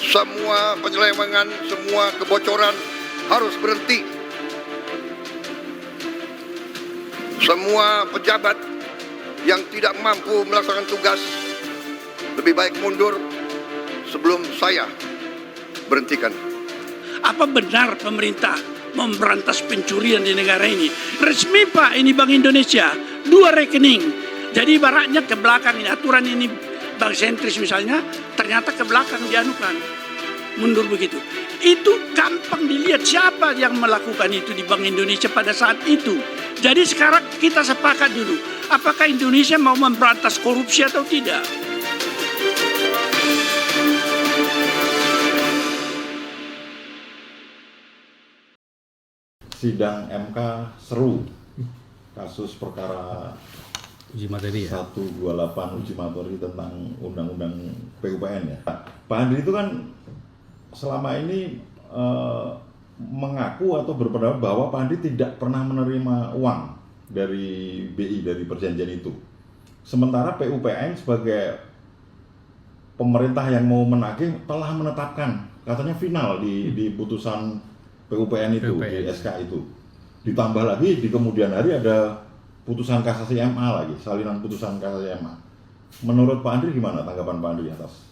Semua penyelewengan, semua kebocoran harus berhenti. Semua pejabat yang tidak mampu melaksanakan tugas lebih baik mundur sebelum saya berhentikan. Apa benar pemerintah memberantas pencurian di negara ini? Resmi Pak, ini Bank Indonesia, 2 rekening. Jadi ibaratnya ke belakang ini, aturan ini bank sentris misalnya, ternyata ke belakang dianukan. Mundur begitu. Itu gampang dilihat siapa yang melakukan itu di Bank Indonesia pada saat itu. Jadi sekarang kita sepakat dulu, apakah Indonesia mau memberantas korupsi atau tidak? Sidang MK seru, kasus perkara uji materi ya? 128 uji materi tentang undang-undang PUPN ya. Pak Andri itu kan selama ini mengaku atau berpendapat bahwa Pak Andri tidak pernah menerima uang dari BI, dari perjanjian itu. Sementara PUPN sebagai pemerintah yang mau menagih telah menetapkan, katanya final di putusan PUPN itu, di SK itu. Ditambah lagi di kemudian hari ada putusan kasasi MA lagi, salinan putusan kasasi MA. Menurut Pak Andri gimana tanggapan Pak Andri atas?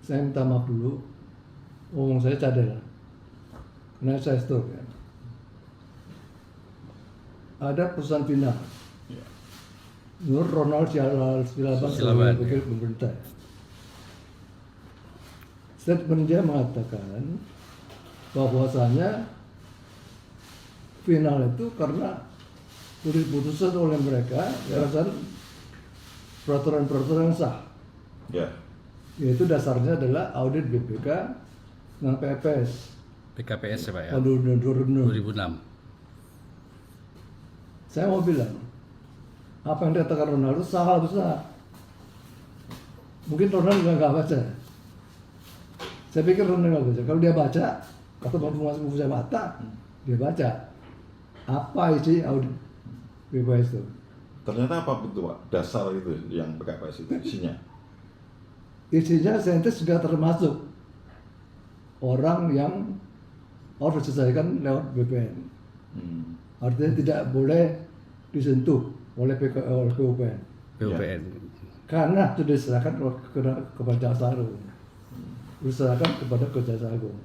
Saya minta maaf dulu, ngomong saya cadel, karena saya stroke ya. Ada putusan final, Nur Ronald Silaban sebagai pemerintah. Statement dia mengatakan bahwasanya final itu karena diputuskan oleh mereka berdasarkan peraturan-peraturan yang sah. Ya. Yaitu dasarnya adalah audit BPK dengan PPS. PKPS ya Pak ya? Tahun 2006. Saya mau bilang, apa yang dikatakan Ronaldo salah besar. Mungkin Ronaldo juga nggak baca. Saya pikir Ronaldo nggak baca. Kalau dia baca, atau mau saya mata, dia baca apa isi audit BPS itu. Ternyata apa betul Pak? Dasar itu yang PKPS itu isinya? Isinya saintis juga termasuk orang yang harus diselesaikan lewat BPN. Artinya tidak boleh disentuh oleh PUPN. PUPN. Karena itu diserahkan kepada Jaksa Agung. Diserahkan kepada Kejaksaan Agung.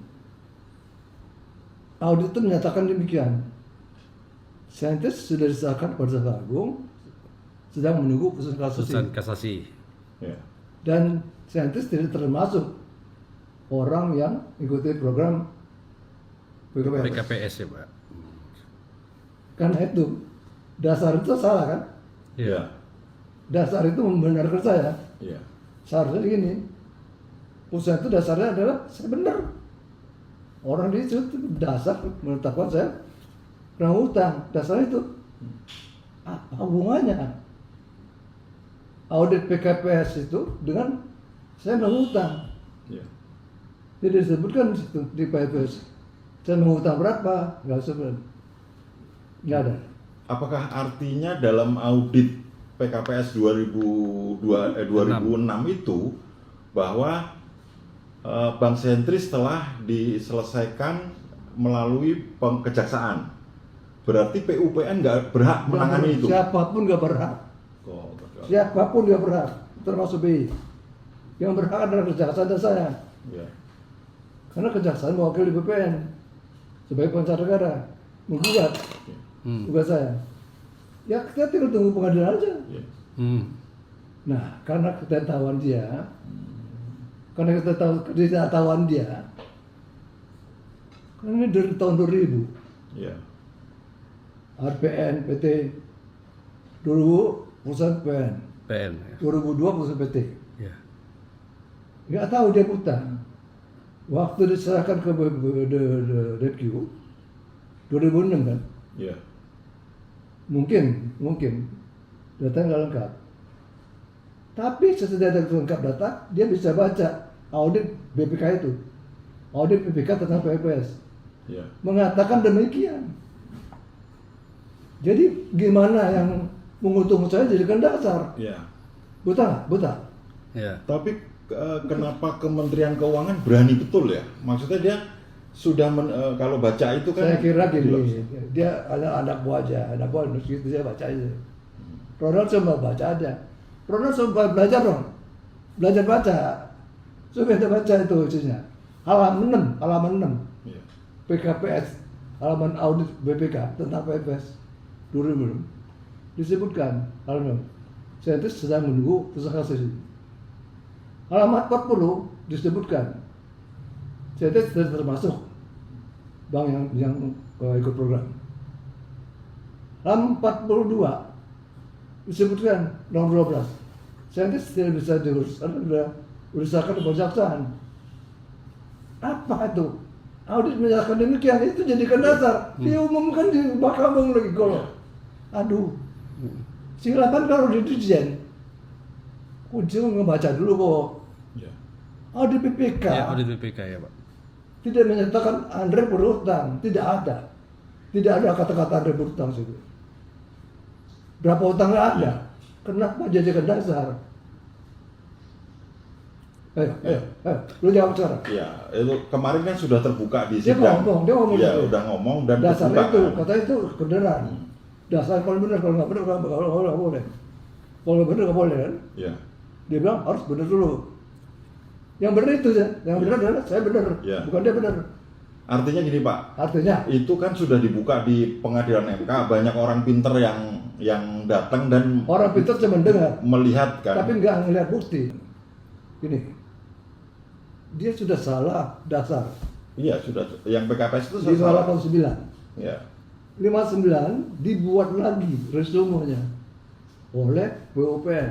Audit itu menyatakan demikian. Saintis sudah diserahkan kepada Jaksa Agung, sedang menunggu putusan kasasi. Ya. Dan saintis tidak termasuk orang yang ikuti program PKPS ya Pak? Karena itu dasar itu salah kan? Iya. Dasar itu membenarkan saya. Iya. Seharusnya gini, putusan itu dasarnya adalah saya benar. Orang di situ dasar menetapkan saya kena hutang, dasarnya itu. Apa hubungannya? Audit PKPS itu dengan saya menghutang. Iya. Jadi disebutkan di situ di PKPS. Saya menghutang berapa? Nggak sebut. Nggak ada. Apakah artinya dalam audit PKPS 2006 itu bahwa bank sentris telah diselesaikan melalui kejaksaan? Berarti PUPN nggak berhak menangani itu? Siapapun nggak berhak. Oh, Siapapun nggak berhak, termasuk BI. Yang berhak adalah kejaksaan dan saya. ya. Karena kejaksaan mewakili BPN sebagai pengacara negara menggugat tugas saya. Ya kita tinggal tunggu pengadilan aja. Ya. Nah, karena ketidaktahuan dia, karena ketidaktahuan dia, kan ini dari tahun 2000, Ya. RPN, PT, dulu perusahaan PN, PN ya. 2002 perusahaan PT. Ya. Nggak tahu dia utang. Waktu diserahkan ke DQ 2006 kan, Ya. mungkin datanya nggak lengkap. Tapi sesudah ada lengkap data, dia bisa baca audit BPK itu, audit BPK tentang PPS, Ya. mengatakan demikian. Jadi gimana yang menguntungkan saya jadikan dasar? Ya. Buta nggak? Buta. Ya. Tapi kenapa Kementerian Keuangan berani betul ya? Maksudnya dia sudah kalau baca itu kan Saya kira gini, dia anak buah aja, anak buah gitu dia baca aja. Ronald cuma baca aja. Ronald cuma belajar dong, belajar baca. Coba kita baca itu isinya. Halaman 6, Iya. PKPS, halaman audit BPK tentang PPS 2000 disebutkan halaman. Saya itu sedang menunggu tersangka sesi. Halaman 40 disebutkan. Saya itu sudah termasuk bank yang ikut program. Halaman 42 disebutkan nomor 12. Saya itu tidak bisa diuruskan, sudah urusakan kejaksaan. Apa itu? Audit menyatakan demikian, itu jadikan dasar. Diumumkan di Mahkamah lagi kalau. Aduh. Silakan kalau di Dirjen. Kunci ngebaca dulu kok. Ya. Audit BPK. Ya, audit BPK ya Pak. Tidak menyatakan Andre berhutang, tidak ada. Tidak ada kata-kata Andre berhutang situ. Berapa hutang nggak ada? Kenapa jadikan dasar? Ayo, lu jawab sekarang. Ya, itu kemarin kan sudah terbuka di Dia sidang. ngomong Ya, itu. udah ngomong dan Dasar terbuka. itu, kan? kata itu kebenaran. Dasar kalau benar, kalau nggak benar, kalau nggak boleh. Kalau benar nggak boleh kan? Ya. Dia bilang harus benar dulu. Yang benar itu, yang benar adalah saya benar, Ya. bukan dia benar. Artinya gini Pak, Artinya, itu kan sudah dibuka di pengadilan MK, banyak orang pinter yang datang dan orang pintar cuma dengar, melihat kan. tapi nggak ngelihat bukti. Gini, dia sudah salah dasar Iya, sudah. Yang PKPS itu di salah. 59. Ya. 59 dibuat lagi resumenya oleh PUPN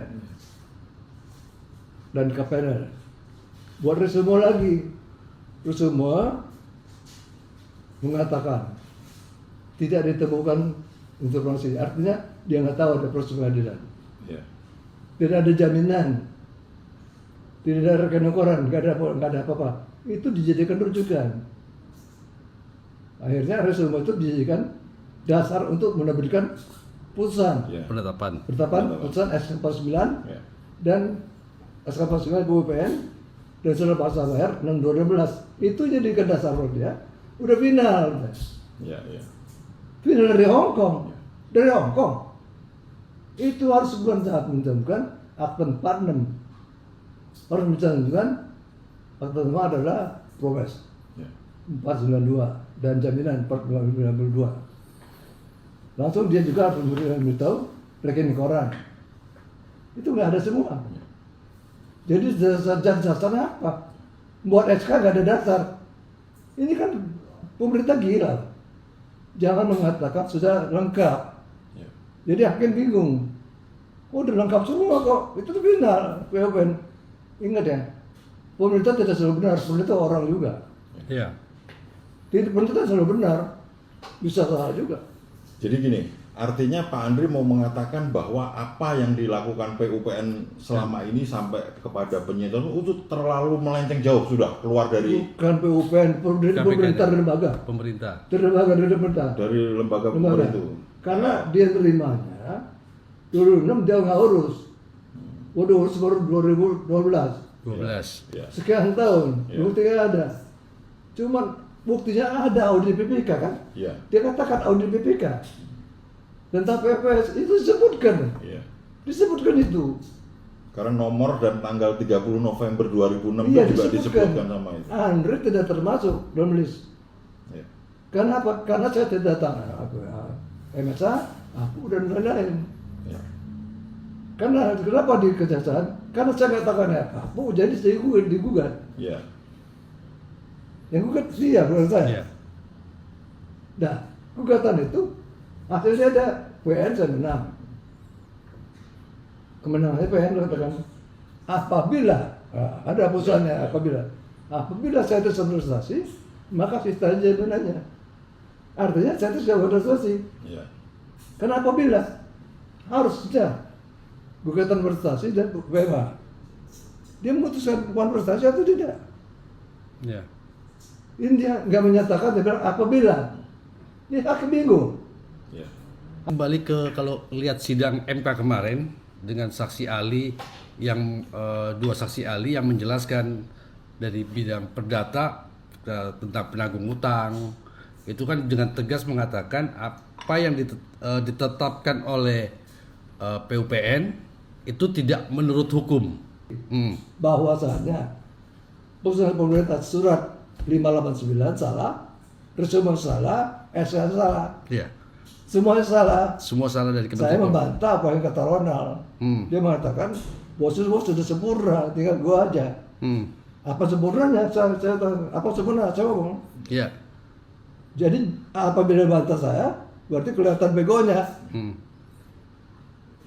dan KPNL. Buat resume lagi. Resume mengatakan tidak ditemukan informasi. Artinya dia nggak tahu ada proses pengadilan. Ya. Tidak ada jaminan. Tidak ada rekening koran, nggak ada apa-apa. Itu dijadikan rujukan. Akhirnya resume itu dijadikan dasar untuk menerbitkan putusan. Ya. Penetapan. Penetapan putusan SK49 Ya. dan SK49 BUPN dan surat paksa bayar 6/2016. Itu jadikan dasar dia. Udah final. Ya, ya. Final dari Hong Kong. Dari Hong Kong. Itu harus bukan saat mencantumkan akte 46. Harus mencantumkan akte 5 adalah progres Ya. 492 dan jaminan 492. Langsung dia juga harus memberitahu rekening koran. Itu nggak ada semua. Jadi dasarnya apa? Buat SK nggak ada dasar. Ini kan pemerintah gila. Jangan mengatakan sudah lengkap. Ya. Jadi hakim bingung. Oh, udah lengkap semua kok. Itu tuh final. PUPN. Ingat ya, pemerintah tidak selalu benar. Pemerintah orang juga. Iya. Tidak, pemerintah selalu benar. Bisa salah juga. Jadi gini, artinya Pak Andri mau mengatakan bahwa apa yang dilakukan PUPN selama ini sampai kepada penyidikan itu terlalu melenceng jauh, sudah keluar dari Bukan PUPN, pemerintah dan lembaga. Pemerintah. Dari lembaga dari pemerintah. lembaga Lembaga. itu. Karena dia terimanya 2006 dia nggak urus. Udah urus baru 2012. 12. Ya. Sekian tahun, Ya. buktinya ada. Cuman buktinya ada audit BPK kan? Ya. Dia katakan audit BPK. Tentang PPS itu disebutkan. Ya. Disebutkan itu. Karena nomor dan tanggal 30 November 2006 Iya, juga disebutkan. disebutkan sama itu. Andre tidak termasuk dalam list. Ya. Karena apa? Karena saya tidak datang. MSA, aku dan lain-lain. Ya. Karena kenapa di kejaksaan? Karena saya katakan ya, aku jadi saya digugat. Ya. Yang gugat dia, bukan saya. Iya. Nah, gugatan itu hasilnya ada PN saya menang. Kemenangannya PN katakan apabila ada putusannya apabila saya terprestasi maka sistem jaminannya. Artinya saya sudah berprestasi. Ya. Karena apabila harusnya gugatan prestasi dan PMA dia memutuskan bukan prestasi atau tidak. Iya. Ini dia nggak menyatakan, dia bilang apabila. Ini hakim bingung. Ya. Kembali ke kalau lihat sidang MK kemarin dengan saksi ahli yang dua saksi ahli yang menjelaskan dari bidang perdata tentang penanggung utang, itu kan dengan tegas mengatakan apa yang ditetapkan oleh PUPN itu tidak menurut hukum. Bahwasanya putusan pemerintah surat 589 salah, resumen salah, SK salah, Ya, semuanya salah. semua salah dari Saya Kementerian. membantah apa yang kata Ronald. Dia mengatakan bos sudah sempurna, tinggal gua aja. Apa sempurnanya? Saya tahu. Apa sempurna? Saya ngomong. Ya. Jadi apabila bantah saya, berarti kelihatan begonya.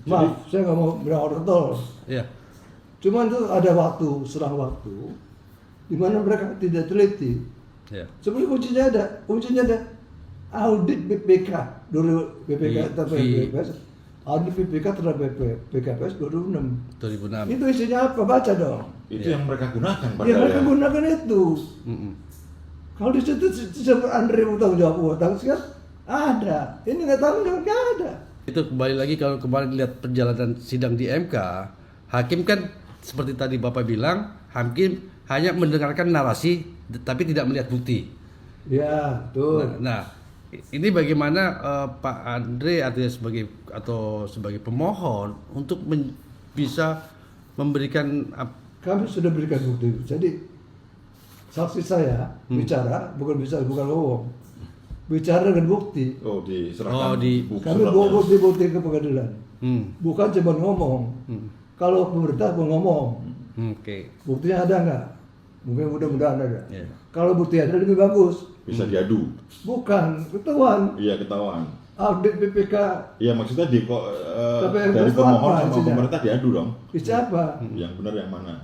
Maaf, saya nggak mau bilang orang tol. Ya. Cuman itu ada waktu, selang waktu, di mana mereka tidak teliti. Ya. Sebenarnya kuncinya ada audit BPK dulu BPK terhadap BPS, audit BPK terhadap BKPS 2006. 2006. Itu isinya apa? Baca dong. Itu yang mereka gunakan Ya padahal mereka ya. gunakan itu. Kalau di situ disebut Andre bertanggung jawab utang sekarang ada. Ini nggak tahu nggak ada. Itu kembali lagi kalau kemarin lihat perjalanan sidang di MK, hakim kan seperti tadi Bapak bilang, hakim hanya mendengarkan narasi tapi tidak melihat bukti. Ya, tuh. Nah, ini bagaimana Pak Andre sebagai pemohon untuk bisa memberikan Kami sudah berikan bukti. Jadi saksi saya bicara bukan ngomong. Bicara dengan bukti. Oh, diserahkan Oh, di- buku Kami suratnya. bawa bukti ke pengadilan. Bukan cuma ngomong. Hmm. Kalau pemerintah mau ngomong, Oke. buktinya ada nggak? Mungkin mudah-mudahan ada. Iya. Kalau bukti ada lebih bagus. Bisa diadu. Bukan, ketahuan. Iya, ketahuan. Audit BPK Iya, maksudnya Tapi yang dari itu pemohon apa sama isinya? pemerintah diadu dong. siapa? Yang benar yang mana?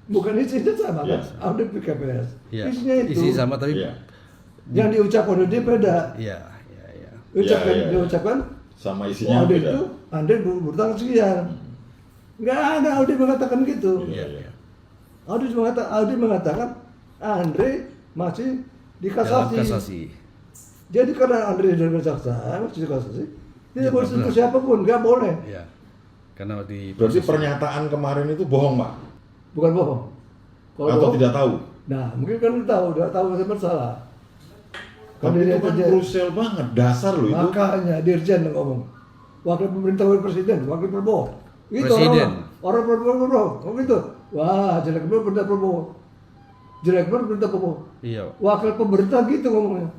Bukan isinya sama Iya. kan? Audit BKPS. Iya. Isinya itu. Isi sama tapi Iya. Yang diucapkan oleh dia beda. Iya. Iya. Diucapkan Sama isinya audit beda. itu Anda berutang sekian. Nggak ada audit mengatakan gitu. Iya. Audit mengatakan Andre masih Dalam dikasasi. kasasi. Jadi karena Andre dari jaksa masih dikasasi, tidak boleh sentuh benar. siapapun, nggak boleh. Iya. Karena di Berarti pernyataan kemarin itu bohong, Pak? Bukan bohong. Kalau Atau bohong, tidak tahu? nah mungkin kan udah tahu saya bersalah. Tapi itu kan dia- krusial banget, dasar loh itu. Makanya Dirjen yang ngomong, wakil pemerintah, wakil presiden, wakil Prabowo. Itu Presiden. orang Prabowo, oh gitu. Wah, jelek banget pemerintah Prabowo. Jelek banget pemerintah Prabowo. Iya. Wakil pemerintah gitu ngomongnya.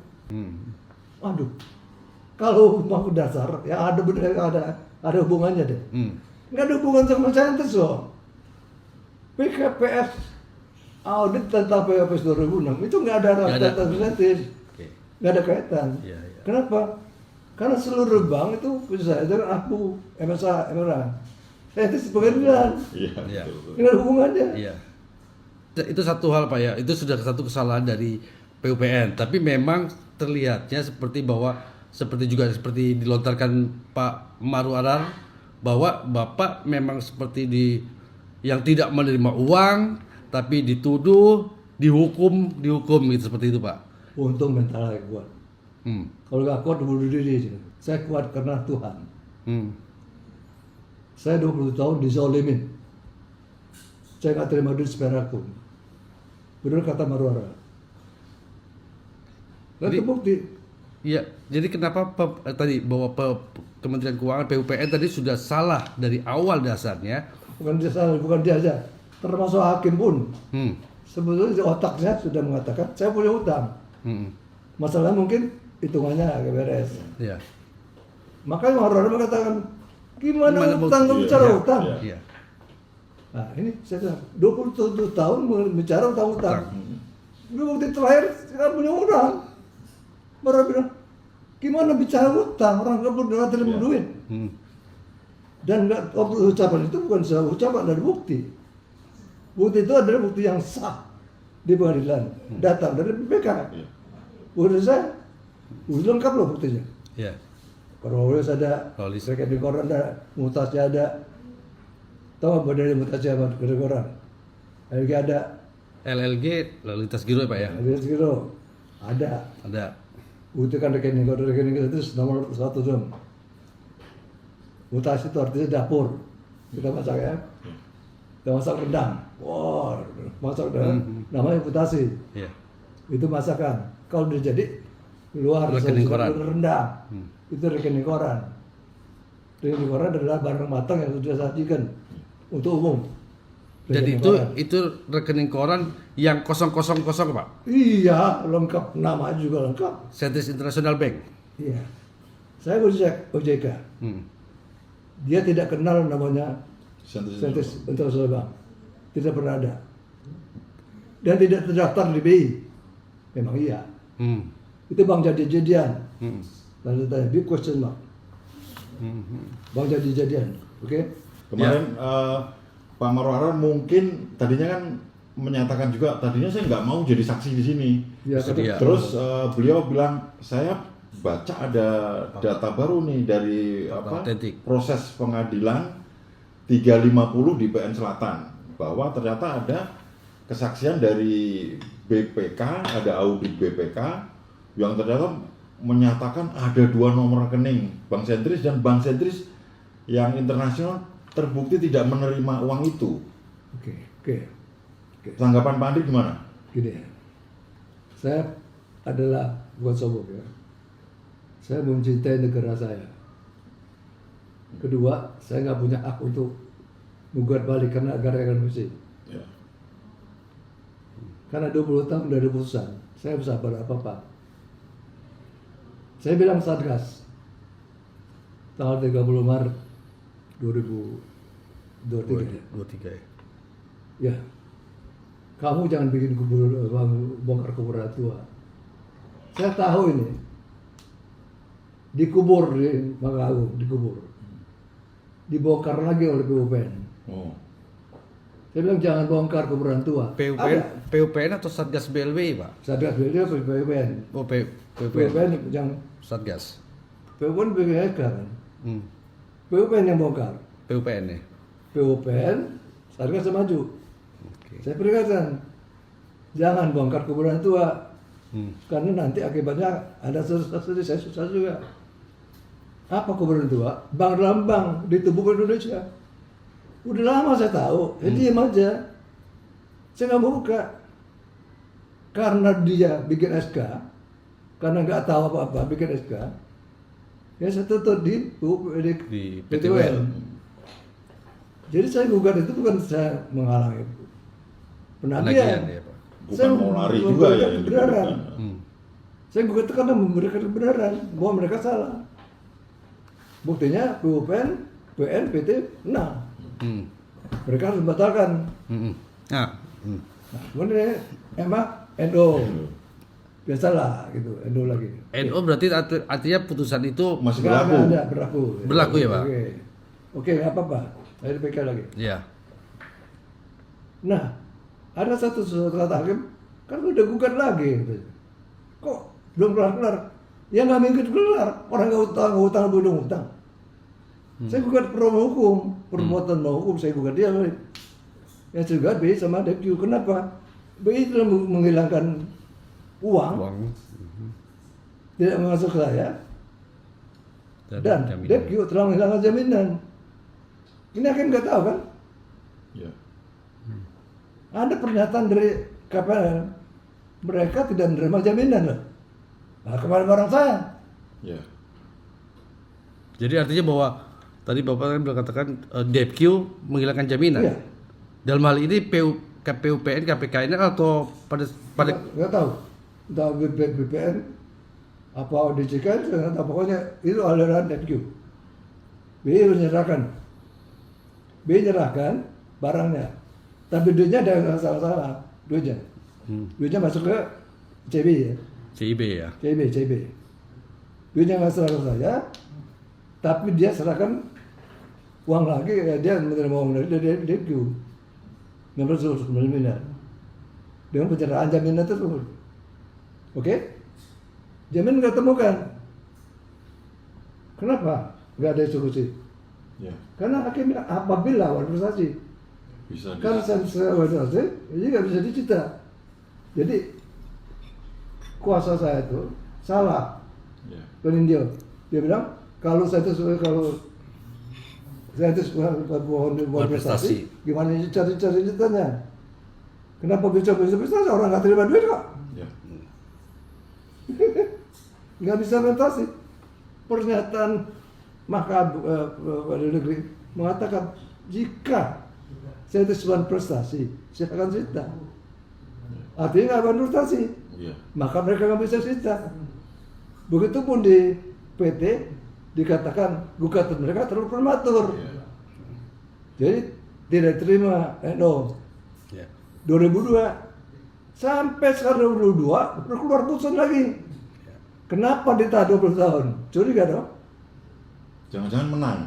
Aduh, kalau mau dasar, ya ada bener, ada hubungannya deh. Nggak ada hubungan sama saintis loh. PKPS audit tentang PKPS 2006 itu nggak ada Nggak ada. tentang saintis, Oke. nggak ada kaitan. Iya, iya. Kenapa? Karena seluruh bank itu bisa dengan aku, MSA, MRA, saintis pengadilan, Iya, Iya. betul. nggak ada hubungannya. Iya. Itu satu hal Pak ya, itu sudah satu kesalahan dari PUPN. Tapi memang terlihatnya seperti seperti dilontarkan Pak Maru Arar bahwa Bapak memang seperti yang tidak menerima uang tapi dituduh, dihukum gitu seperti itu Pak. Untung mental saya kuat. Kalau nggak kuat bunuh diri. Saya kuat karena Tuhan. Saya 20 tahun dizolimin. Saya nggak terima duit seperaku. Benar kata Marwara. Dan Jadi- terbukti. Iya, jadi kenapa tadi bahwa Kementerian Keuangan PUPN tadi sudah salah dari awal dasarnya? Bukan dia salah, bukan dia aja. Termasuk hakim pun. Hmm. Sebetulnya di otaknya sudah mengatakan, saya punya utang. Masalah mungkin hitungannya agak beres. Iya. Makanya Marwara mengatakan, gimana Gimana utang, bukti? bicara Iya, utang. iya. Iya. Nah ini saya bilang, 27 tahun bicara utang-utang. Bukti terakhir, saya punya utang. Baru bilang, gimana bicara utang, orang nggak terima Iya. duit. Dan nggak, ucapan itu bukan sebuah ucapan, ada bukti. Bukti itu adalah bukti yang sah di pengadilan, datang dari BPK. Iya. Bukan dari saya, udah lengkap loh buktinya. Iya. Krolis ada, Krolis. rekening koran ada, mutasi ada. Tahu apa dari mutasi apa rekening koran? LG ada, LLG lalu lintas giro ya Pak ya? LG Giro ada. Ada. Bukti kan rekening itu nomor 1 dong. Mutasi itu artinya dapur. Kita baca ya. kita masak rendang. Wah, masak rendang, namanya imputasi. Iya. Itu masakan. Kalau udah jadi keluar Rekening koran. rendang, itu rekening koran. Rekening koran adalah barang matang yang sudah disajikan untuk umum. Jadi Rekening koran. itu rekening koran yang 000 Pak. Iya, lengkap, nama juga lengkap. Sentis International Bank. Iya. Saya cek OJK. Dia tidak kenal namanya Sentis International Bank. Tidak pernah ada. Dan tidak terdaftar di BI. Memang iya. Itu bank jadi-jadian. Tanda tanya, big question mark. Bank jadi-jadian. Oke? Kemarin Pak Marwarar mungkin tadinya kan menyatakan juga tadinya saya nggak mau jadi saksi di sini. Ya, Iya. Terus beliau bilang saya baca ada data baru nih dari Autentik. proses pengadilan 350 di PN Selatan bahwa ternyata ada kesaksian dari BPK, ada audit BPK yang ternyata menyatakan ada 2 nomor rekening Bank Sentris dan Bank Sentris yang internasional terbukti tidak menerima uang itu. Oke. Tanggapan Pak Andri gimana? Gini, saya adalah bukan sombong ya. Saya mencintai negara saya. Kedua, saya nggak punya hak untuk menggugat balik karena negara akan musik. Ya. Karena 20 tahun dari putusan, saya bisa apa-apa. Saya bilang Satgas tanggal 30 Maret 2023. 23 ya. Ya, kamu jangan bikin bongkar kuburan tua. Saya tahu ini dikubur di Mahkamah Agung, dibongkar lagi oleh PUPN. Oh. Saya bilang jangan bongkar kuburan tua. PUPN atau Satgas BLBI Pak? Satgas BLBI apa PUPN? Oh PUPN. PUPN yang Satgas. PUPN BPK kan? Hmm. PUPN yang bongkar. PUPN ya. PUPN, Satgas maju. Oke. Saya peringatkan, jangan bongkar kuburan tua, karena nanti akibatnya ada sesuatu saya susah juga. Apa kuburan tua? Bank dalam bank di tubuh Indonesia. Udah lama saya tahu, diam aja. Saya nggak mau buka, karena dia bikin SK, karena nggak tahu apa-apa bikin SK. Ya saya tutup di PTWL. Jadi saya gugat itu bukan saya menghalangi penagihan. Ya, Pak. Bukan mau lari juga ya yang kebenaran. digunakan. Saya gugat itu karena memberikan kebenaran bahwa mereka salah. Buktinya PUPN, PN, PT, nah mereka harus membatalkan. Nah, kemudian emang NO biasalah gitu, NO lagi. NO berarti artinya putusan itu Masih Nggak berlaku. ada, berlaku. Berlaku ya, Pak? Oke, nggak apa-apa. Saya PK lagi. ya. Nah, ada satu kata hakim, kan udah gugat lagi. Kok belum kelar-kelar? Ya nggak mungkin kelar. Orang nggak utang, belum utang. Saya gugat hukum, perbuatan mau hukum, saya gugat dia. Yang juga BI sama DQ. Kenapa? BI telah menghilangkan uang, tidak masuk saya, dan jaminan. DQ telah menghilangkan jaminan. Ini hakim nggak tahu kan? Ya. Ada pernyataan dari KPN, mereka tidak menerima jaminan loh. Nah, kemarin barang saya. Ya. Jadi artinya bahwa tadi Bapak kan katakan DPQ menghilangkan jaminan. Iya. Dalam hal ini PUPN, KPK ini atau pada Nggak tahu. Entah BPN, apa ODJK, ternyata pokoknya itu aliran DPQ. BI menyerahkan. BI menyerahkan barangnya. Tapi duitnya ada yang salah-salah. Duitnya. Duitnya masuk ke CB ya. CIB ya. CB. Duitnya nggak serahkan saya, tapi dia serahkan uang lagi, ya dia menerima uang dari DPQ. 600 miliar. Dengan penyerahan jaminan tersebut. Oke? Jaminan nggak temukan. Kenapa? Nggak ada solusi. Ya. Karena hakim bilang apabila organisasi Bisa. kan organisasi ini nggak bisa dicita. Jadi kuasa saya itu salah. Ya. Peninjau dia bilang kalau saya itu kalau Saya itu buat prestasi. Gimana cita-citanya? Kenapa bisa prestasi? Orang nggak terima duit kok. Ya. Nggak bisa prestasi. Pernyataan Mahkamah Negeri mengatakan jika saya itu sebuah prestasi, saya akan cita. Artinya nggak akan prestasi, Iya. maka mereka nggak bisa cita. Begitupun di PT dikatakan gugatan mereka terlalu prematur. Iya. Jadi tidak terima NO. Ya. 2002 sampai sekarang 2022 baru keluar putusan lagi. Kenapa ditahan 20 tahun? Curiga dong? Jangan-jangan menang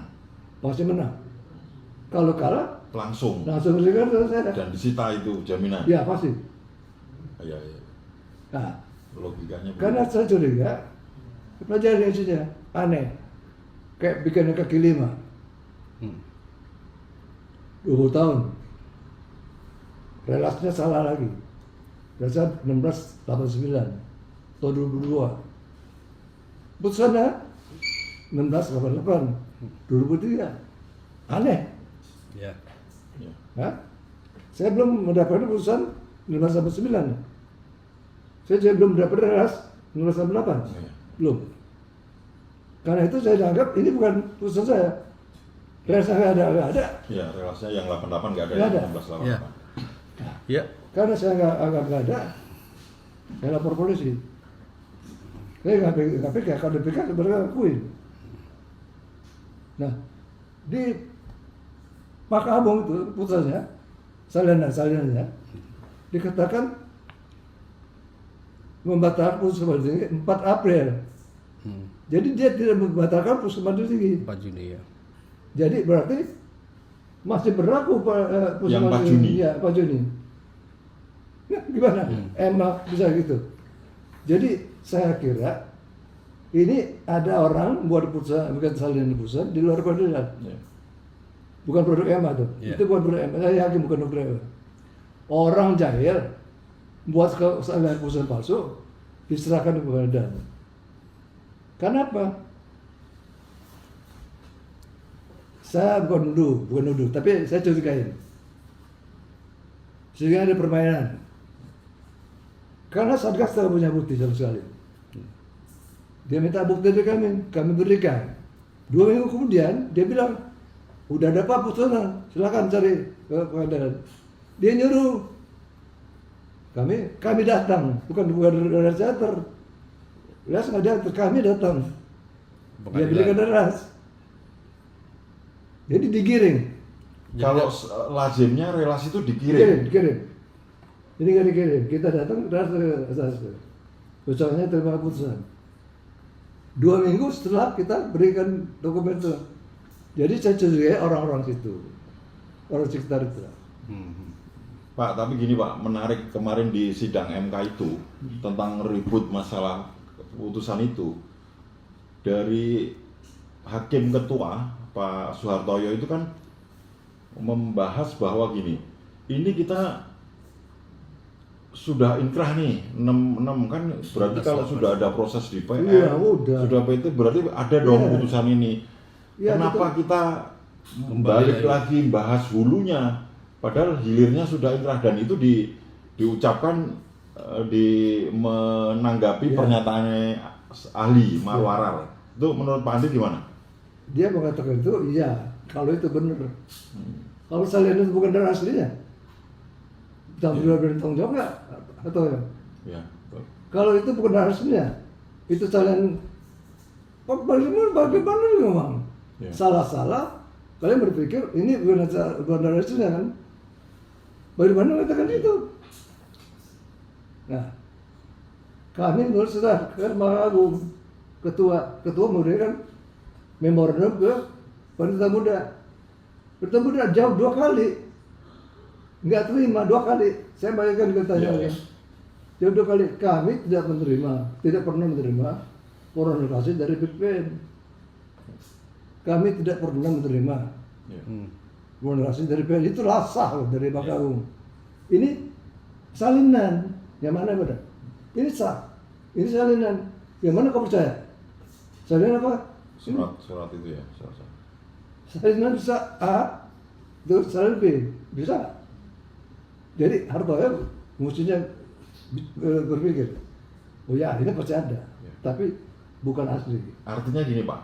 Pasti menang. Kalau kalah langsung langsung selesai. dan disita itu jaminan. Ya pasti. Iya, iya. Nah, Logikanya karena saya curiga pelajaran isinya aneh. Kayak bikin kaki 5. 20 tahun. Relasinya salah lagi. Relasinya 1689 tahun 2002. Putusannya 1688 2003. Aneh. Ya. Ya. Hah? Saya belum mendapatkan putusan 1989. Saya juga belum mendapat relas 1988. Iya. Belum. Karena itu saya anggap ini bukan putusan saya. Relas nggak ada. Iya, relasinya yang 88 nggak ada, Nggak ada. yang 1688. Ya. Ya. Karena saya nggak ada, saya lapor polisi. Saya nggak KPK, kalau DPK mereka akuin. Nah, di Mahkamah Agung itu putusannya, salinannya dikatakan membatalkan putusan majelis tinggi 4 April. Jadi dia tidak membatalkan putusan majelis tinggi. 4 Juni ya. Jadi berarti masih berlaku putusan Yang 4 majelis Juni. tinggi. Ya, 4 Juni. Nah, gimana? Emang bisa gitu. Jadi saya kira ini ada orang buat putusan, bukan salinan putusan di luar pengadilan. Iya. Bukan produk EMA tuh. Iya. Itu bukan produk EMA. Saya yakin bukan produk EMA. Orang jahil buat kesalahan putusan palsu diserahkan ke pengadilan. Kenapa? Saya bukan nuduh, tapi saya curigain. Sehingga ada permainan. Karena Satgas tidak punya bukti sama sekali. Dia minta bukti dari kami berikan. 2 minggu kemudian dia bilang, udah ada apa putusan, silakan cari ke pengadilan. Dia nyuruh kami datang, bukan dari teater. Relas nggak diatur, kami datang. Dia berikan deras. Jadi digiring. Kalau lazimnya relasi itu dikirim. Dikirim. Ini nggak dikirim. Kita datang, deras. Putusannya terima putusan. 2 minggu setelah kita berikan dokumen itu. Jadi saya curigai orang-orang situ, orang sekitar itu. Pak, tapi gini Pak, menarik kemarin di sidang MK itu tentang ribut masalah putusan itu, dari Hakim Ketua Pak Soehartoyo itu kan membahas bahwa gini, ini kita sudah inkrah nih 6 kan, berarti kalau sudah ada proses di PN, Iya, udah. sudah PT, berarti ada dong Iya. putusan ini. Iya, Kenapa betul. kita balik lagi bahas hulunya, padahal hilirnya sudah inkrah, dan itu diucapkan di menanggapi Iya. pernyataannya ahli Marwarar. Itu menurut Pak Andi gimana? Dia mengatakan itu, iya, kalau itu benar. Kalau salinan itu bukan darah aslinya, tanggung jawab nggak? Atau Ya, betul. kalau itu bukan darah aslinya, itu salinan bagaimana ngomong? Ya. Salah-salah, kalian berpikir ini bukan darah aslinya kan? Bagaimana mengatakan itu? Nah, kami menurut sudah kan Mahkamah Agung, ketua memberikan memorandum ke Pemerintah Muda. Pemerintah Muda jawab 2 kali, nggak terima 2 kali. Saya bayangkan katanya, Ya, ya. jawab 2 kali. Kami tidak pernah menerima pornografi dari BPN. Kami tidak pernah menerima Ya. pornografi dari BPN. Itu sah dari Mahkamah Agung. Ini salinan, yang mana benar? Ini sah, ini salinan. Yang mana kau percaya? Salinan apa? Surat itu ya, surat. salinan bisa A, terus salin B, bisa. Jadi Hartoyo mestinya berpikir, oh ya ini pasti ada, tapi bukan asli. Artinya gini Pak,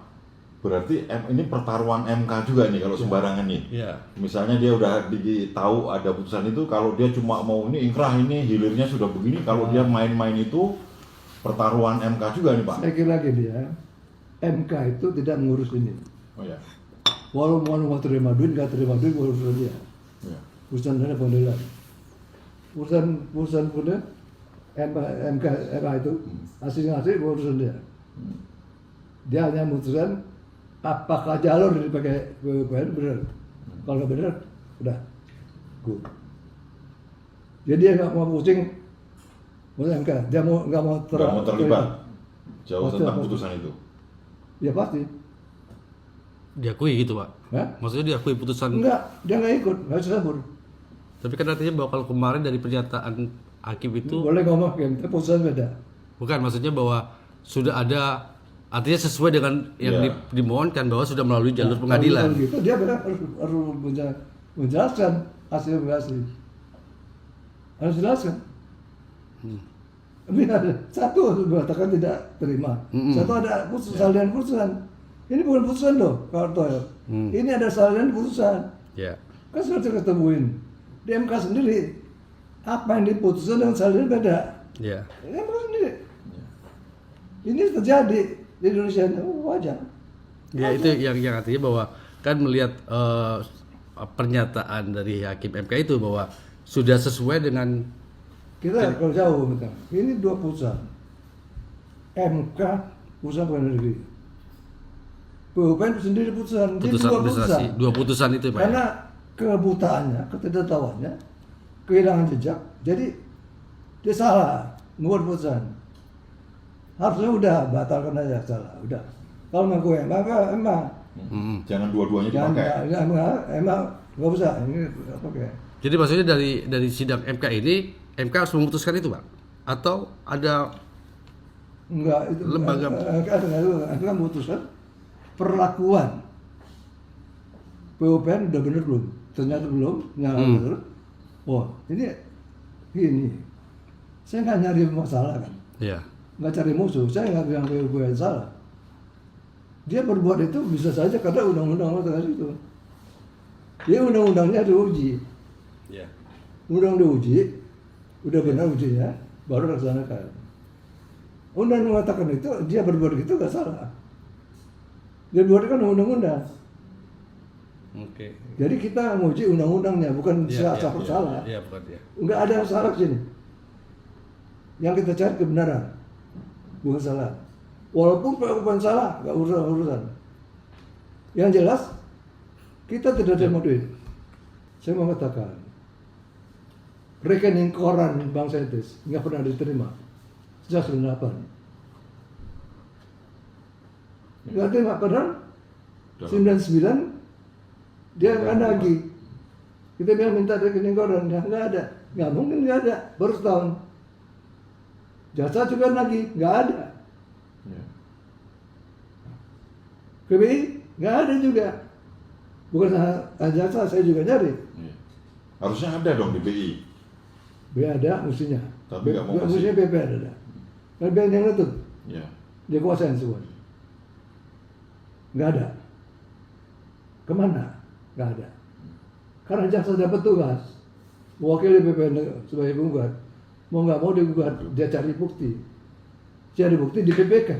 berarti ini pertaruhan MK juga nih kalau sembarangan nih. Iya. Misalnya dia udah tahu ada putusan itu, kalau dia cuma mau ini ingkrah ini hilirnya sudah begini, kalau dia main-main itu pertaruhan MK juga nih Pak. Saya kira gini ya, MK itu tidak mengurus ini. Oh ya. Walau mau terima duit, nggak terima duit, urusan dia. Ya. Urusan dari pengadilan. Urusan punya MK itu asing urusan dia. Dia hanya memutuskan apakah jalur yang dipakai BUPN benar. Kalau nggak benar, udah good. Jadi dia nggak mau pusing, MK. Dia nggak mau terlibat jauh Pasti, tentang pasti. putusan itu. Ya pasti. Diakui gitu Pak? Hah? Maksudnya diakui putusan? Enggak, dia nggak ikut, nggak bisa campur. Tapi kan artinya bahwa kalau kemarin dari pernyataan hakim itu Boleh ngomong, tapi putusan beda. bukan, maksudnya bahwa sudah ada, artinya sesuai dengan yang Ya. dimohonkan bahwa sudah melalui jalur Kalau pengadilan. gitu dia benar harus menjelaskan hasil asli. Harus jelaskan. Tapi ada satu mengatakan tidak terima, satu ada salinan putusan. Ini bukan putusan loh, Hartoyo. Ini ada salinan putusan. Ya. Kan sudah ketemuin di MK sendiri. Apa yang diputuskan dengan salinan beda. Ya. Ini MK sendiri. Ini terjadi di Indonesia, wajar. Ya itu yang artinya bahwa kan melihat pernyataan dari hakim MK itu bahwa sudah sesuai dengan Kita kalau jauh betul. Ini dua putusan. MK putusan pengadilan negeri. BUPN sendiri putusan. Jadi putusan dua administrasi, dua putusan itu Pak. Karena kebutaannya, ketidaktahuannya, kehilangan jejak. Jadi dia salah membuat putusan. Harusnya udah batalkan aja salah. Udah. Kalau ngaku emang Jangan dua-duanya dipakai. emang nggak usah. Ini pakai. Jadi maksudnya dari sidang MK ini MK harus memutuskan itu Pak? Atau ada Enggak, itu Lembaga. akan memutuskan perlakuan BUPN udah bener belum? Ternyata belum, nyala bener. Oh, ini saya nggak nyari masalah kan, ya. nggak cari musuh. Saya nggak bilang BUPN salah. Dia berbuat itu bisa saja karena undang-undang itu. Dia undang-undangnya diuji, Ya. undang diuji, udah benar ujinya, baru laksanakan. Undang mengatakan itu, dia berbuat gitu nggak salah. Dia buat kan undang-undang. Oke. Jadi kita nguji undang-undangnya, bukan siapa salah. Iya, bukan ya. Nggak ada yang salah di sini. Yang kita cari kebenaran, bukan salah. Walaupun bukan salah, nggak urusan. Yang jelas, kita tidak terima duit. Saya mau katakan, rekening koran Bang Saintis nggak pernah diterima sejak 98. Nggak terima, padahal 99 dia nggak nagih. Kita bilang minta rekening koran, nggak ada, nggak mungkin nggak ada, baru setahun. Jasa juga nagih, nggak ada. Ya. KBI nggak ada juga. Bukan jasa, saya juga nyari. Ya. Harusnya ada dong di BI. B ada mestinya. Tapi nggak mau kasih. Mestinya BP ada. Kan BP yang nutup, Ya. dia kuasain semua. Nggak ada. Kemana? Nggak ada. Karena jaksa dapat tugas mewakili BPN sebagai penggugat. Mau nggak mau digugat, dia cari bukti. Cari bukti di PPK.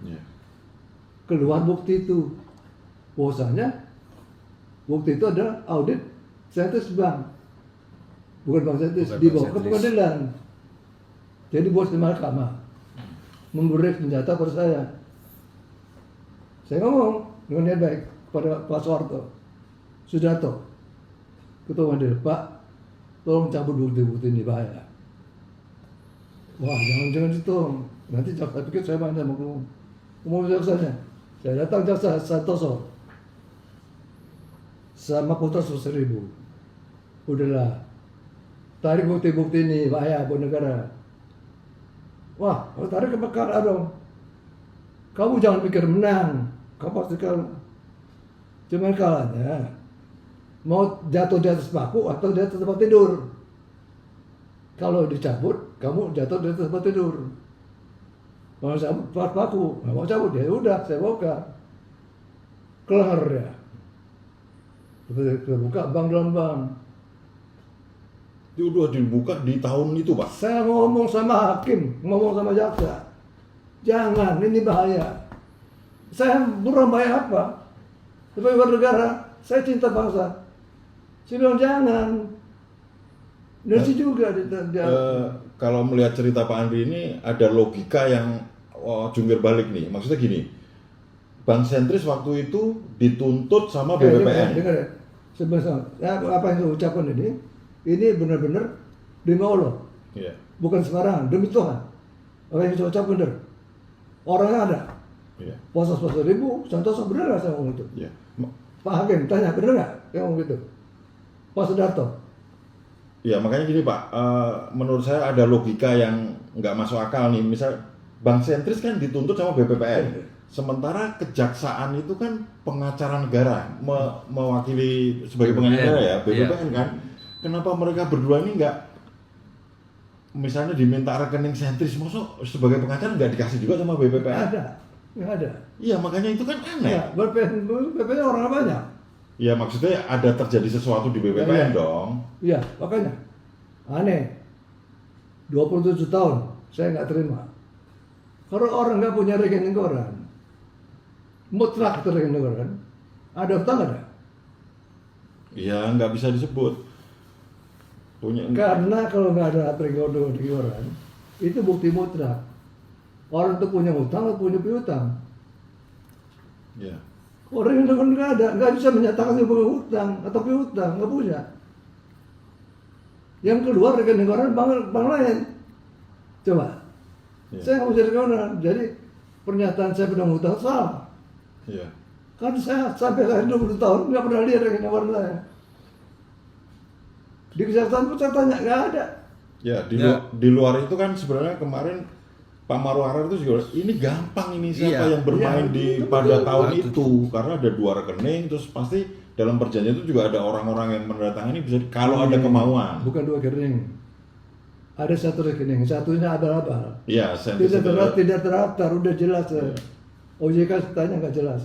Ya. Keluar bukti itu. Bahwasanya bukti itu adalah audit Saintis Bank. Bukan Bang Saintis, Bukan dibawa Bang ke Saintis. pengadilan. Jadi bos di mahkamah memberi senjata pada saya. Saya ngomong dengan niat baik kepada Pak Soeharto, Sudarto, Ketua Majelis, Pak, tolong cabut bukti-bukti ini bahaya. Wah, jangan itu. Nanti jaksa pikir saya mana mau ngomong jaksanya. Saya datang jaksa Santoso sama Putra 1000. Udahlah, tarik bukti-bukti ini bahaya buat negara. Wah, kalau tarik ke perkara dong. Kamu jangan pikir menang. Kamu pasti kalau Cuman kalanya mau jatuh di atas paku atau di atas tempat tidur. Kalau dicabut, kamu jatuh di atas tempat tidur. Mau cabut paku, nggak mau cabut ya udah saya bongkar. Kelar ya. Kita buka bank dalam bank. Itu udah dibuka di tahun itu, Pak. Saya ngomong sama hakim, ngomong sama jaksa. Jangan, ini bahaya. Saya bukan bahaya apa? Sebagai warga negara, saya cinta bangsa. Saya bilang jangan. Nasi juga Kalau melihat cerita Pak Andri ini ada logika yang jungkir balik nih. Maksudnya gini, Bank Sentris waktu itu dituntut sama BPPN. Dengar ya, sebenarnya apa yang saya ucapkan ini benar-benar demi Allah, Iya. bukan sembarangan, demi Tuhan. Apa yang saya ucapkan benar. Orangnya ada. Iya. Pos-pos ribu, Santoso benar nggak saya ngomong itu? Iya. Pak Hakim tanya benar nggak saya ngomong gitu? Pak Sudarto. Ya makanya gini Pak, menurut saya ada logika yang nggak masuk akal nih. Misal Bank Sentris kan dituntut sama BPPN, sementara kejaksaan itu kan pengacara negara, mewakili sebagai pengacara negara ya, BPPN kan. Kenapa mereka berdua ini nggak, misalnya diminta rekening Sentris, maksud sebagai pengacara nggak dikasih juga sama BPPN? Nggak ada. Iya makanya itu kan aneh. Ya, BPPN orangnya banyak. Ya maksudnya ada terjadi sesuatu di BPPN dong. Iya, makanya aneh. 27 tahun saya nggak terima. Kalau orang nggak punya rekening koran, mutlak itu rekening koran, ada utang ada? Ya nggak bisa disebut. Karena kalau nggak ada rekening koran, itu bukti mutlak. Orang itu punya utang atau punya piutang. Ya. Orang yang nggak ada, nggak bisa menyatakan dia punya utang atau piutang, nggak punya. Yang keluar rekening koran bank lain. Coba, saya nggak bisa rekening koran, jadi pernyataan saya punya utang salah. Iya. Kan saya sampai lahir 20 tahun nggak pernah lihat rekening koran saya. Di kejaksaan pun saya tanya, nggak ada. Ya, di luar itu kan sebenarnya kemarin Pak Marwarar itu juga ini gampang ini siapa yang bermain pada tahun itu karena ada 2 rekening terus pasti dalam perjanjian itu juga ada orang-orang yang menandatangani bisa kalau ada kemauan. Bukan 2 rekening. Ada 1 rekening, satunya abal-abal. Iya, tidak terdaftar, udah jelas. OJK tanya nggak jelas.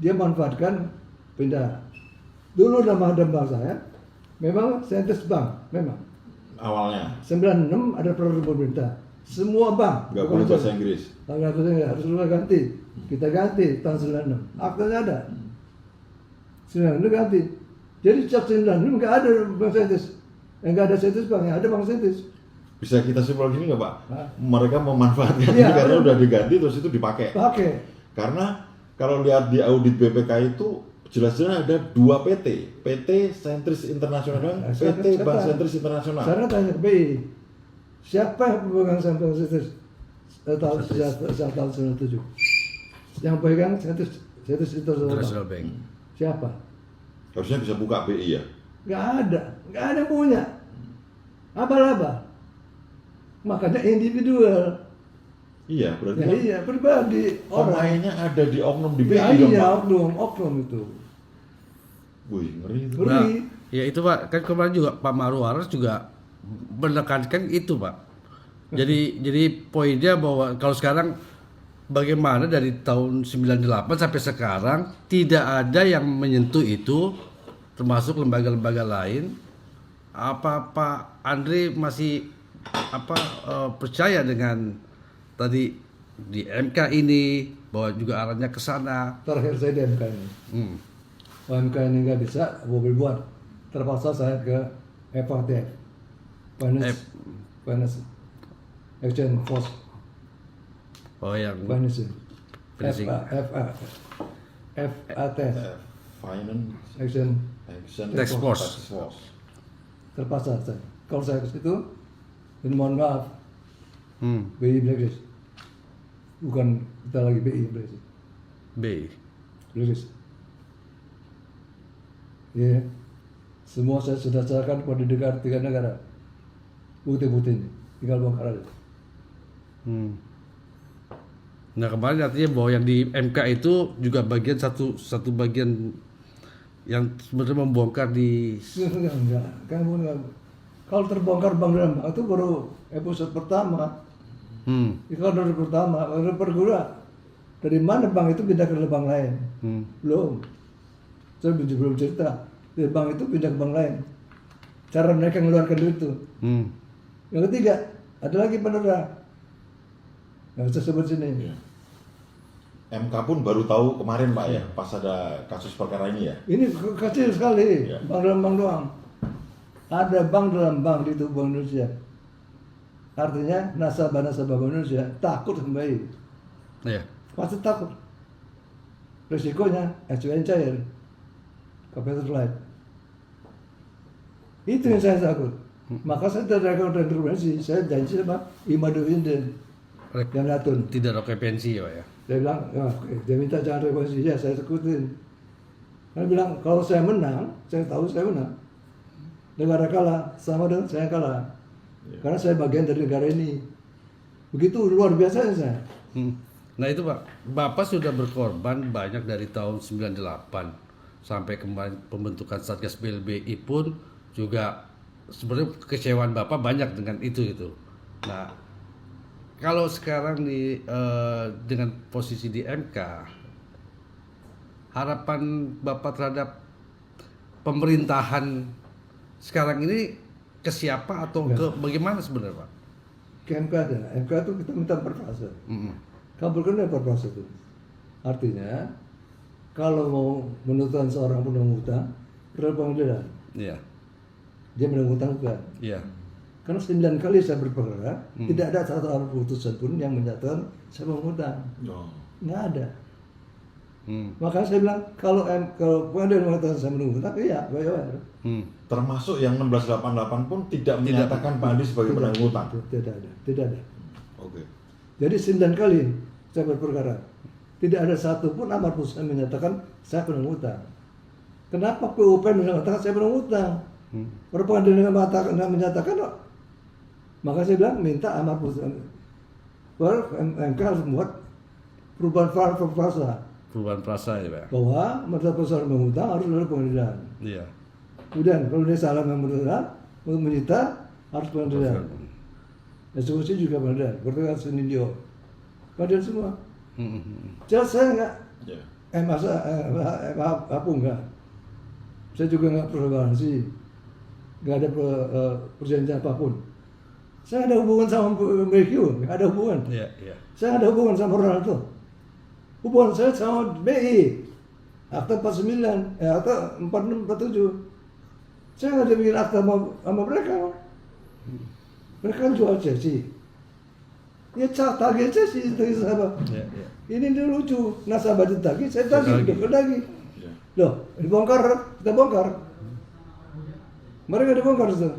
Dia manfaatkan pindah. Dulu nama bank saya memang Sentris Bank, memang. Awalnya 96 ada peraturan pemerintah. Semua bank nggak boleh bahasa Inggris. harus ganti. Kita ganti tahun 96. Aktanya ada. 96 ganti. Jadi sejak 96 nggak ada Bank Sentris. Nggak ada Sentris Bank, yang ada Bank Sentris. Bisa kita simpulkan gini nggak Pak? Mereka memanfaatkan ini karena udah diganti terus itu dipakai. Karena kalau lihat di audit BPK itu jelas-jelas ada 2 PT, PT Sentris Internasional, PT Bank Sentris Internasional. Saya tanya ke BI, siapa yang pemegang saham Sentris tahun 97? Yang pegang Sentris Internasional Bank. Siapa? Harusnya bisa buka BI ya. Nggak ada yang punya. Abal-abal. Makanya individual. Iya, berarti Ya, iya, pribadi orang. pemainnya ada di oknum di BI Ya, dong, iya, Pak. oknum itu. Wih, ngeri itu. Ngeri. Nah, ya itu Pak, kan kemarin juga Pak Marwarar juga menekankan itu Pak. Jadi poinnya bahwa kalau sekarang bagaimana dari tahun 98 sampai sekarang tidak ada yang menyentuh itu, termasuk lembaga-lembaga lain. Apa Pak Andri masih percaya dengan tadi di MK ini bahwa juga arahnya ke sana? Terakhir saya di MK ini. MK ini nggak bisa, mobil buat. Terpaksa saya ke FATF, Finance Action Force. Oh yang Financing. Financing. FATF. Finance Action. Task Force. Terpaksa saya. Kalau saya ke situ, ini mohon maaf, BI blacklist. Bukan kita lagi BI blacklist. Blacklist. Ya, semua saya sudah serahkan kepada 3 negara. Bukti-buktinya, tinggal bongkar aja. Nah kemarin artinya bahwa yang di MK itu juga bagian satu bagian yang sebenarnya membongkar di Enggak. Kalau terbongkar bank dalam bank itu baru episode pertama. Kalau dari pertama, dari pergura dari mana bank itu pindah ke bank lain? Belum. Saya belum cerita. Dari bank itu pindah ke bank lain. Cara mereka mengeluarkan duit itu. Yang ketiga, ada lagi penerang. Yang saya sebut sini. MK pun baru tahu kemarin Pak ya, pas ada kasus perkara ini ya. Ini kecil sekali, Ya. bank dalam bank doang. Ada bank dalam bank di tubuh Indonesia. Artinya nasabah-nasabah Indonesia takut kembali. ya. Pasti takut. Resikonya SBN cair, capital flight. Itu yang saya takut. Maka saya tidak ada intervensi. Saya janji sama Imadu Inden yang Natun. Tidak ada pensi ya Pak ya. Dia bilang, dia minta jangan rekonstruksi, ya saya ikutin. Dia bilang, kalau saya menang, saya tahu saya menang. Negara kalah, sama dengan saya kalah. Karena saya bagian dari negara ini. Begitu luar biasa saya. Nah itu Pak, Bapak sudah berkorban banyak dari tahun 98 sampai kemarin pembentukan Satgas BLBI pun juga sebenarnya kekecewaan Bapak banyak dengan itu gitu. Nah kalau sekarang dengan posisi di MK, harapan Bapak terhadap pemerintahan sekarang ini ke siapa atau ke bagaimana sebenarnya Pak? Ke MK ada. MK itu kita minta perprasa. Kabulkan perprasa itu. Artinya, kalau mau menuntut seorang penanggung hutang, perlu pengadilan. Iya. Dia menanggung hutang bukan. Iya. Karena 9 kali saya berperkara, tidak ada satu putusan pun yang menyatakan saya menghutang. Nggak ada. Makanya saya bilang kalau pengadilan mengatakan saya menghutang, iya, bayar. Termasuk yang 1688 pun tidak menyatakan Pak Andi sebagai penanggung hutang. Tidak ada. Oke. Jadi 9 kali saya berperkara, tidak ada satu pun amar putusan menyatakan saya penanggung hutang. Kenapa PUPN menyatakan saya penanggung hutang? Pengadilan menyatakan, maka saya bilang minta amar putusan. MK harus membuat perubahan perprasa. Perubahan perasa ya Pak. Bahwa mereka besar menghutang harus ada pengadilan. Iya. Kemudian kalau dia salah menyita, harus pengadilan. Eksekusi juga pengadilan. Berarti Senindio. Pengadilan semua. Jelas saya enggak. Apa enggak? Saya juga enggak perlawanan, enggak ada perjanjian apapun. Saya ada hubungan sama BQ, enggak ada hubungan. Iya, iya. Saya ada hubungan sama Ronaldo. Hubungan saya sama BI. Akta 49, akta 46, 47. Saya nggak ada bikin akta sama mereka. Mereka kan jual Chelsea. Ya tagih Chelsea, tagih sahabat. Iya, iya. Ini dia lucu. Nasabah ditagih, saya tagih, Ditagih. dia tagih. Loh, dibongkar, kita bongkar. Mereka dibongkar itu.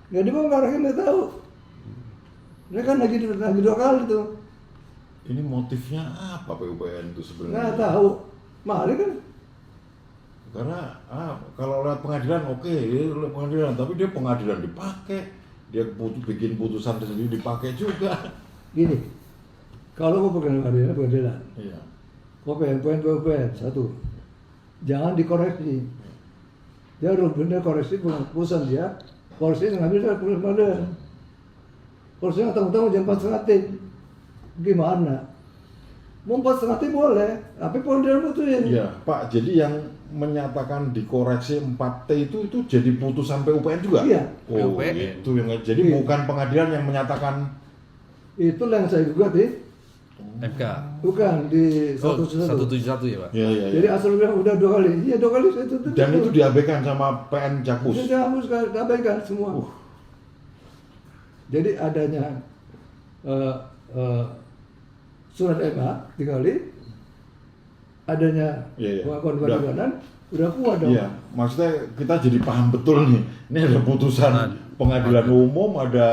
Nggak dibongkar, akhirnya tahu. Mereka kan lagi 2 kali tuh. Ini motifnya apa PUPN itu sebenarnya? Nggak tahu. Mahal kan? Karena kalau lewat pengadilan oke, lewat pengadilan, tapi dia pengadilan dipakai, dia bikin putusan sendiri dipakai juga. Gini, kalau mau pengadilan, Iya. poin satu, jangan dikoreksi. Dia harus benar koreksi putusan dia, polisi ngambil dari pengadilan. Polisi nggak jam 4:30. Gimana? Mau 4:30 boleh, tapi pengadilan putusin. Iya, Pak. Jadi yang menyatakan dikoreksi 4T itu jadi putusan PUPN juga? Iya. Oh, PUPN. itu yang jadi Iya. bukan pengadilan yang menyatakan. Itulah yang saya gugat di, MK. bukan di Oh, 171. 171 ya Pak. Iya, iya, Jadi iya. asal bilang udah 2 kali. Iya 2 kali saya tutup. Dan itu diabaikan sama PN Jakpus. Itu dihapus, diabaikan semua. Jadi adanya surat MA 3 kali, adanya Iya, iya. pengakuan Udah. pidana udah kuat dong. Iya, maksudnya kita jadi paham betul nih. Ini ada putusan pengadilan umum, ada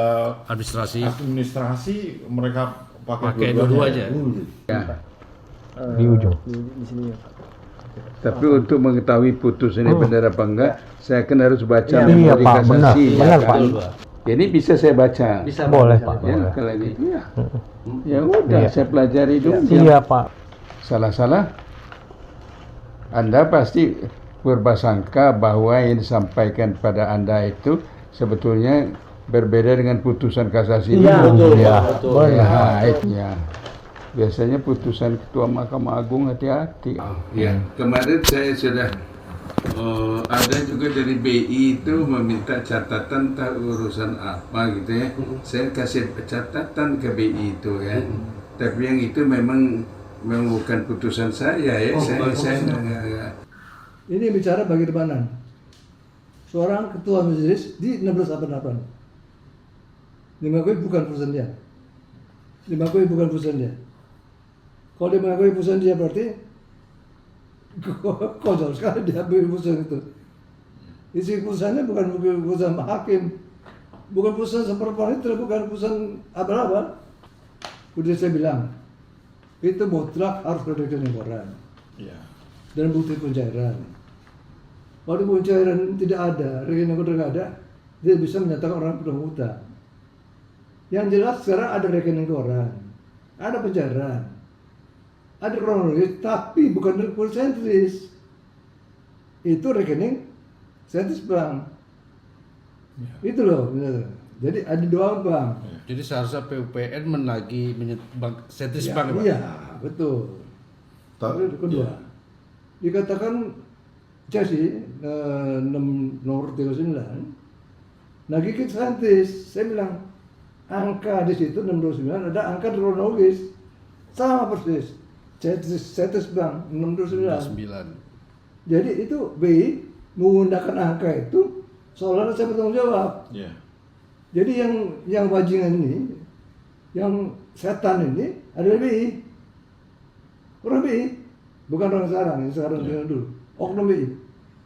Administrasi. administrasi, mereka pakai Pakai dua-duanya. Di ujung. Tapi untuk mengetahui putus ini benar apa enggak, saya kan harus baca Iya, memori Pak, benar, kasasi. benar, kan? Pak. Ini bisa saya baca. Boleh Pak. Ya, Boleh. kalau gitu ya. Ya udah, saya pelajari dulu. Iya Pak. Salah-salah. Anda pasti berbasangka bahwa yang disampaikan pada Anda itu sebetulnya berbeda dengan putusan kasasi. Iya, betul, Ya, betul. Nah, itu ya. Biasanya putusan Ketua Mahkamah Agung hati-hati. Ya, kemarin saya sudah ada juga dari BI itu meminta catatan tak urusan apa gitu ya. Saya kasih catatan ke BI itu ya. Tapi yang itu memang bukan putusan saya ya. Saya nggak. Ini bicara bagaimana seorang ketua majelis di 1688 dimengakui bukan putusan dia. Dimengakui bukan putusan dia. Kalau dia mengakui putusan dia berarti konyol sekali dia ambil putusan itu. Isi putusannya bukan putusan hakim, bukan putusan seperempat, bukan putusan abal-abal. Udah saya bilang, itu mutlak harus ada rekening koran Iya. dan bukti pencairan. Kalau pencairan tidak ada, rekening koran tidak ada, dia bisa menyatakan orang penuh hutang. Yang jelas sekarang ada rekening koran, ada pencairan, ada kronologis, tapi bukan rekening sentris. Itu rekening sentris bank. Itu loh. Jadi ada dua bank. Jadi seharusnya PUPN menagih sentris bank, Pak? Iya, betul. Tapi kedua, dikatakan Chelsea nomor 39 nagih ke sentris. Saya bilang angka di situ 629 ada angka kronologis sama persis. Sentris bank 629. 9. Jadi itu BI menggunakan angka itu seolah-olah saya bertanggung jawab. Iya. Jadi yang bajingan ini, yang setan ini adalah BI. Orang BI, bukan orang sekarang, yang sekarang dulu. Oknum BI.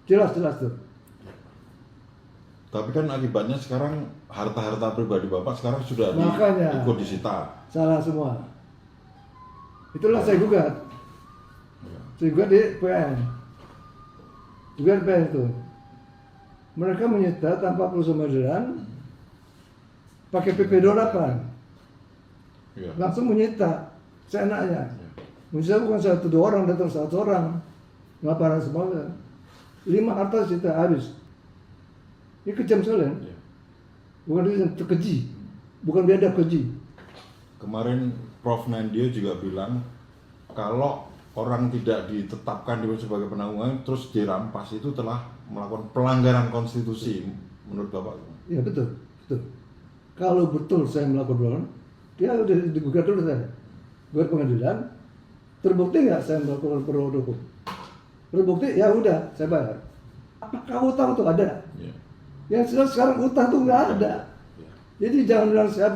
Jelas tuh. Tapi kan akibatnya sekarang harta-harta pribadi Bapak sekarang sudah Makanya. ikut disita. Salah semua. Itulah saya gugat. Saya gugat di PN. Juga di PN itu. Mereka menyita tanpa proseduran pakai PP 28. Iya. Langsung menyita seenaknya. Menyita bukan satu dua orang, datang satu orang. Ngelaparan semua. 5 harta disita habis. Ini kejam sekali. Iya. Bukan dia terkeji. Bukan biadab keji. Kemarin Prof. Nandio juga bilang kalau orang tidak ditetapkan sebagai penanggungan terus dirampas itu telah melakukan pelanggaran konstitusi menurut Bapak. Ya betul. Kalau betul saya melakukan dia udah digugat dulu saya. Gugat pengadilan. Terbukti nggak saya melakukan perbuatan hukum? Terbukti ya udah saya bayar. Apakah utang itu ada? Iya. Yang jelas sekarang utang itu nggak ada. Iya. Jadi jangan bilang saya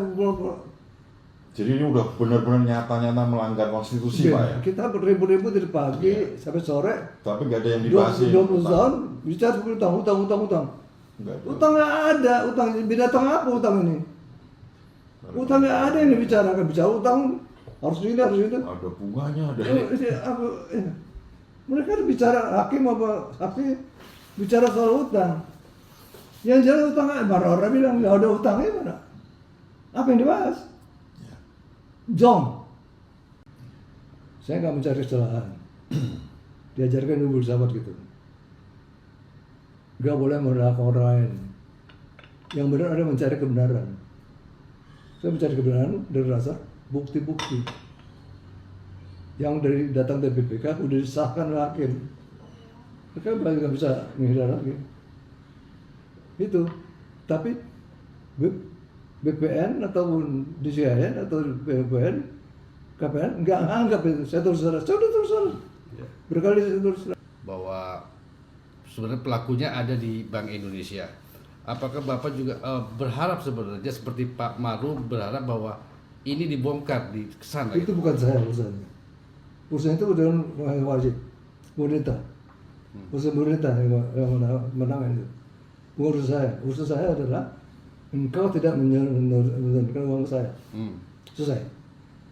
Jadi ini udah benar-benar nyata-nyata melanggar konstitusi Pak ya. Kita beribu-ribu dari pagi sampai sore. Tapi nggak ada yang dibahas. 20 tahun bicara utang. Nggak ada. Utang nggak ada, utang binatang apa utang ini? Utang nggak ada yang dibicarakan, bicara utang harus ini. Ada bunganya, ada ini. Mereka bicara hakim apa saksi bicara soal utang. Yang jelas utang orang bilang nggak ada utangnya mana? Apa yang dibahas? Jong. Saya nggak mencari kesalahan. Diajarkan dulu sahabat gitu. Nggak boleh merendahkan orang lain. Yang benar ada mencari kebenaran. Saya mencari kebenaran dari dasar bukti-bukti. Yang dari datang dari BPK udah disahkan oleh hakim. Mereka nggak bisa menghindar lagi. Itu. Tapi BPN ataupun DCIN atau BPN, KPN nggak anggap itu. Saya terus terang. Berkali saya terus terang. Bahwa sebenarnya pelakunya ada di Bank Indonesia. Apakah Bapak juga berharap sebenarnya seperti Pak Maru berharap bahwa ini dibongkar di sana? Itu bukan saya urusannya. Urusan itu udah wajib pemerintah. Urusan pemerintah yang menang itu. Bukan urusan saya. Urusan saya adalah engkau tidak menurunkan uang saya. Selesai.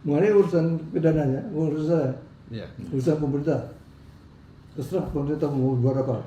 Mengenai urusan pidananya, urusan saya. Ya. Urusan pemerintah. Terserah pemerintah mau buat apa.